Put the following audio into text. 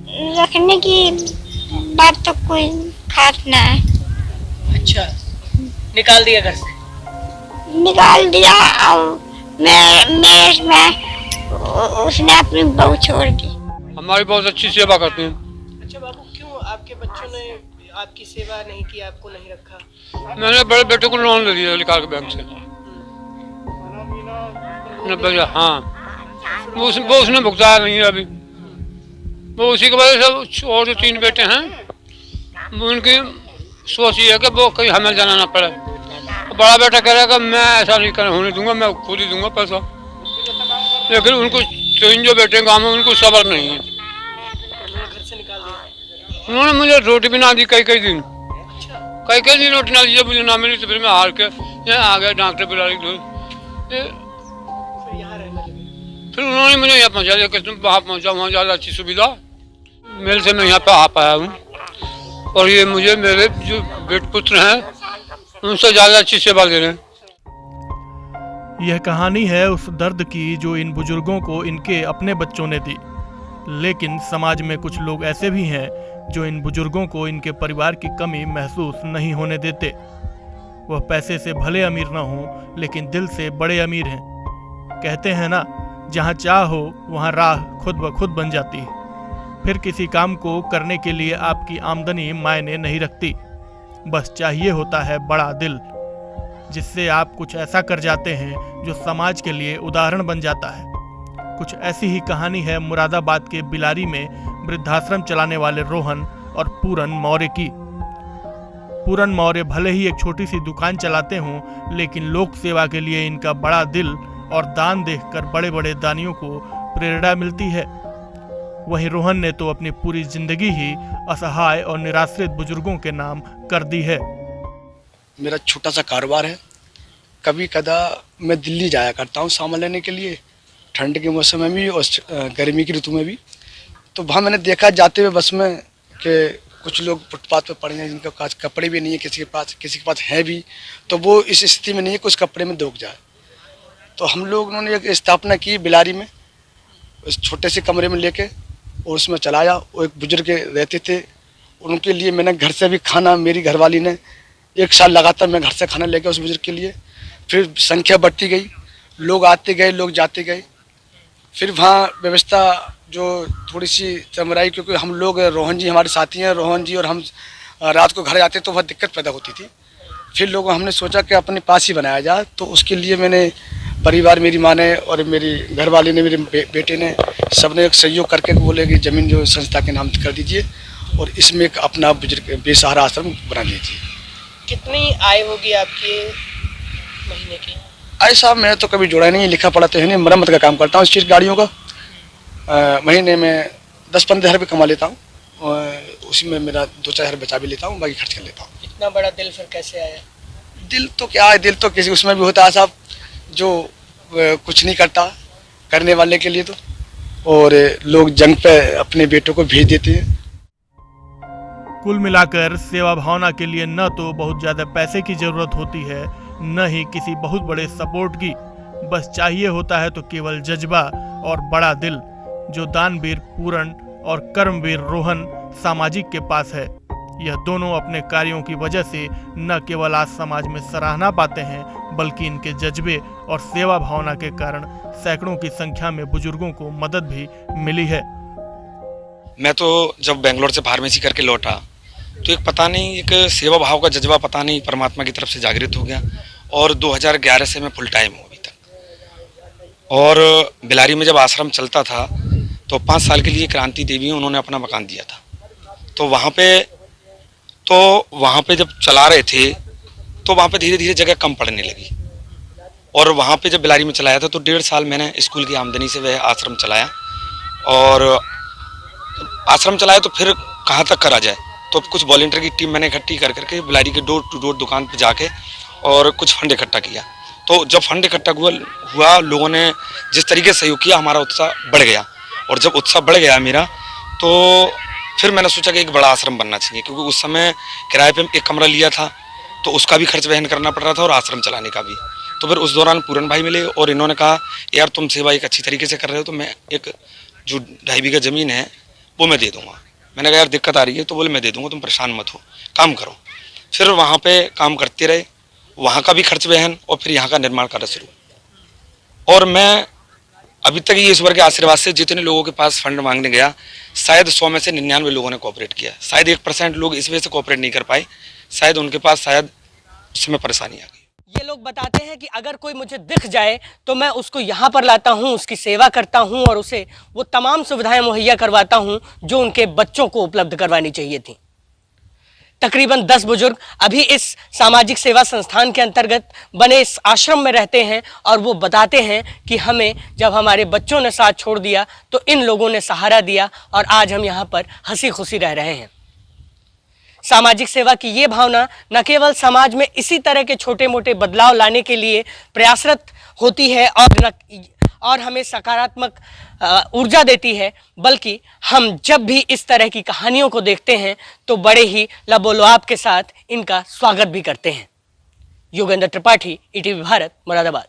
रखने की बात तो कोई खास ना है। अच्छा, निकाल दिया घर से? निकाल दिया और उसने अपनी बहू छोड़ दी। हमारी बहुत अच्छी सेवा करते हैं। अच्छा बाबू, क्यों आपके बच्चों ने आपकी सेवा नहीं की, आपको नहीं रखा? मैंने बड़े बेटे को लोन ले लिया निकाल के बैंक से। हाँ, वो उसने भुगताया नहीं है अभी। वो उसी की वजह से और जो 3 बेटे हैं उनकी सोच ये है कि वो कहीं हमें जाना ना पड़े। बड़ा बेटा कह रहा है कि मैं ऐसा नहीं कर होने दूंगा, मैं खुद ही दूंगा पैसा। लेकिन उनको 3 जो बेटे गाँव में उनको सबर नहीं है। घर से निकाल दिया? उन्होंने मुझे रोटी भी ना दी कई कई दिन। कई कई दिन रोटी ना दी। जब मुझे ना मिली तो फिर मैं हार के यहाँ आ गया, डॉक्टर बुला ली। फिर उन्होंने मुझे यहाँ पहुँचा दिया कि तुम वहाँ पहुँचा, वहाँ ज़्यादा अच्छी सुविधा मेरे से मैं यहाँ पे आ पाया हूँ। और ये मुझे मेरे जो बेटे पुत्र हैं उनसे ज़्यादा अच्छी सेवा दे रहे हैं। यह कहानी है उस दर्द की जो इन बुजुर्गों को इनके अपने बच्चों ने दी। लेकिन समाज में कुछ लोग ऐसे भी हैं जो इन बुजुर्गों को इनके परिवार की कमी महसूस नहीं होने देते। वह पैसे से भले अमीर न हो लेकिन दिल से बड़े अमीर हैं। कहते हैं ना, जहाँ चाह हो वहाँ राह खुद ब खुद बन जाती है। फिर किसी काम को करने के लिए आपकी आमदनी मायने नहीं रखती, बस चाहिए होता है बड़ा दिल, जिससे आप कुछ ऐसा कर जाते हैं जो समाज के लिए उदाहरण बन जाता है। कुछ ऐसी ही कहानी है मुरादाबाद के बिलारी में वृद्धाश्रम चलाने वाले रोहन और पूरन मौर्य की। पूरन मौर्य भले ही एक छोटी सी दुकान चलाते हों, लेकिन लोक सेवा के लिए इनका बड़ा दिल और दान देखकर बड़े बड़े दानियों को प्रेरणा मिलती है। वहीं रोहन ने तो अपनी पूरी जिंदगी ही असहाय और निराश्रित बुजुर्गों के नाम कर दी है। मेरा छोटा सा कारोबार है। कभी कदा मैं दिल्ली जाया करता हूँ सामान लेने के लिए, ठंड के मौसम में भी और गर्मी की ऋतु में भी। तो वहाँ मैंने देखा जाते हुए बस में कि कुछ लोग फुटपाथ पर पड़े हैं, जिनके पास कपड़े भी नहीं है, किसी के पास है भी तो वो इस स्थिति में नहीं है कुछ कपड़े में दोग जाए। तो हम लोग ने एक स्थापना की बिलारी में, उस छोटे से कमरे में लेके और उसमें चलाया। वो एक बुजुर्ग रहते थे, उनके लिए मैंने घर से भी खाना, मेरी घरवाली ने 1 साल लगातार मैं घर से खाना लेके उस बुजुर्ग के लिए। फिर संख्या बढ़ती गई, लोग आते गए, लोग जाते गए। फिर वहाँ व्यवस्था जो थोड़ी सी चमराई, क्योंकि हम लोग रोहन जी हमारे साथी हैं, रोहन जी और हम रात को घर जाते तो बहुत दिक्कत पैदा होती थी। फिर लोगों हमने सोचा कि अपने पास ही बनाया जाए। तो उसके लिए मैंने परिवार, मेरी माँ ने और मेरी घरवाली ने, मेरे बेटे ने, सबने एक सहयोग करके बोले कि ज़मीन जो संस्था के नाम कर दीजिए और इसमें एक अपना बुजुर्ग बेसहारा आश्रम बना लीजिए। कितनी आय होगी आपकी महीने की? ऐसा मैंने तो कभी जोड़ा नहीं, लिखा पढ़ा तो है नहीं। मरम्मत का काम करता हूँ इस चीज़ गाड़ियों का। महीने में 10-15 हज़ार रुपये कमा लेता हूँ, उसी में मेरा 2-4 हज़ार बचा भी लेता हूँ, बाकी खर्च कर लेता हूँ। इतना बड़ा दिल फिर कैसे आया? दिल तो क्या है, दिल तो किसी उसमें भी होता है साहब, जो कुछ नहीं करता करने वाले के लिए। तो और लोग जंग पे अपने बेटों को भेज देते हैं। कुल मिलाकर सेवा भावना के लिए न तो बहुत ज़्यादा पैसे की ज़रूरत होती है, न ही किसी बहुत बड़े सपोर्ट की। बस चाहिए होता है तो केवल जज्बा और बड़ा दिल, जो दानवीर पूरन और कर्मवीर रोहन सामाजिक के पास है। यह दोनों अपने कार्यों की वजह से न केवल आज समाज में सराहना पाते हैं, बल्कि इनके जज्बे और सेवा भावना के कारण सैकड़ों की संख्या में बुजुर्गों को मदद भी मिली है। मैं तो जब बेंगलोर से फार्मेसी करके लौटा तो एक पता नहीं, एक सेवा भाव का जज्बा पता नहीं परमात्मा की तरफ से जागृत हो गया। और 2011 से मैं फुल टाइम हूँ अभी तक। और बिलारी में जब आश्रम चलता था तो 5 साल के लिए क्रांति देवी उन्होंने अपना मकान दिया था। तो वहाँ पे जब चला रहे थे तो वहाँ पे धीरे धीरे जगह कम पड़ने लगी। और वहाँ पे जब बिलारी में चलाया था तो 1.5 साल मैंने स्कूल की आमदनी से वह आश्रम चलाया। और आश्रम चलाया तो फिर कहाँ तक करा जाए, तो कुछ वॉलंटियर की टीम मैंने इकट्ठी कर करके बिलारी के डोर टू डोर दुकान पे जाके और कुछ फंड इकट्ठा किया। तो जब फंड इकट्ठा हुआ लोगों ने जिस तरीके से सहयोग किया, हमारा उत्साह बढ़ गया। और जब उत्साह बढ़ गया मेरा, तो फिर मैंने सोचा कि एक बड़ा आश्रम बनना चाहिए, क्योंकि उस समय किराए पे एक कमरा लिया था तो उसका भी खर्च वहन करना पड़ रहा था और आश्रम चलाने का भी। तो फिर उस दौरान पूरन भाई मिले और इन्होंने कहा यार तुम सेवा एक अच्छी तरीके से कर रहे हो, तो मैं एक जो 2.5 बीघा ज़मीन है वो मैं दे दूंगा। मैंने कहा यार दिक्कत आ रही है, तो बोले मैं दे दूंगा, तुम परेशान मत हो, काम करो। फिर वहाँ पे काम करते रहे, वहाँ का भी खर्च वहन और फिर यहाँ का निर्माण कार्य शुरू। और मैं अभी तक ये ईश्वर के आशीर्वाद से जितने लोगों के पास फंड मांगने गया, शायद 100 में से 99 लोगों ने कोऑपरेट किया। शायद 1% लोग इस वजह से कोऑपरेट नहीं कर पाए, शायद उनके पास शायद उस समय परेशानी आ गई। ये लोग बताते हैं कि अगर कोई मुझे दिख जाए तो मैं उसको यहाँ पर लाता हूँ, उसकी सेवा करता हूँ और उसे वो तमाम सुविधाएं मुहैया करवाता हूँ जो उनके बच्चों को उपलब्ध करवानी चाहिए थी। तकरीबन 10 बुजुर्ग अभी इस सामाजिक सेवा संस्थान के अंतर्गत बने इस आश्रम में रहते हैं और वो बताते हैं कि हमें जब हमारे बच्चों ने साथ छोड़ दिया तो इन लोगों ने सहारा दिया और आज हम यहाँ पर हंसी खुशी रह रहे हैं। सामाजिक सेवा की ये भावना न केवल समाज में इसी तरह के छोटे मोटे बदलाव लाने के लिए प्रयासरत होती है और हमें सकारात्मक ऊर्जा देती है, बल्कि हम जब भी इस तरह की कहानियों को देखते हैं तो बड़े ही लबोलुआब के साथ इनका स्वागत भी करते हैं। योगेंद्र त्रिपाठी, ईटीवी भारत, मुरादाबाद।